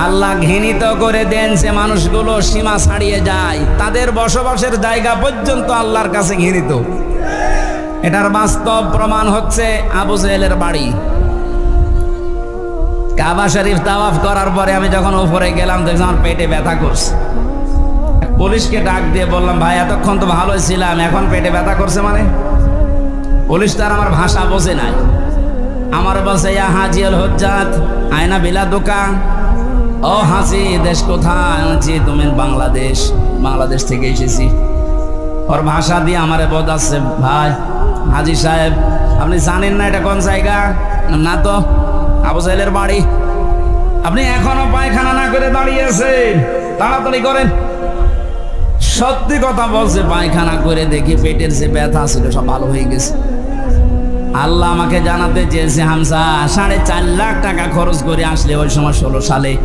আল্লাহ ঘৃণিত করে দেন যে মানুষগুলো সীমা ছাড়িয়ে যায়, তাদের বসবাসের জায়গা পর্যন্ত আল্লাহর কাছে ঘৃণিত। এটার বাস্তব প্রমাণ হচ্ছে আবু জেহেলের বাড়ি। কাবা শরীফ তাওয়াফ করার পরে আমি যখন উপরে গেলাম দেখলাম আমার পেটে ব্যথা করছে। পুলিশকে ডাক দিয়ে বললাম, ভাই এতক্ষণ তো ভালোই ছিলাম, এখন পেটে ব্যথা করছে মানে? পুলিশ তার আমার ভাষা বোঝে নাই। আমার বলছে, ইয়া হাজিল হজ্জাত আয়না বিলা দোকান। ও হাসি, দেশ কোথায়? আছি তুমি বাংলাদেশ। বাংলাদেশ থেকে এসেছি। ওর ভাষা দিয়ে আমারে বোঝাচ্ছে, ভাই হাজি সাহেব আপনি জানেন না এটা কোন জায়গা? না তো। আবু জেহেলের বাড়ি। আপনি এখনো পায়খানা না করে দাঁড়িয়েছেন, তাড়াতাড়ি করেন। সত্যি কথা বলছে, পায়খানা করে দেখি পেটের যে ব্যথা ছিল সব ভালো হয়ে গেছে। আল্লাহ আমাকে জানাতে চেয়েছে, হামজা 4.5 লাখ টাকা খরচ করে আসলে ওই সময় 16 সালে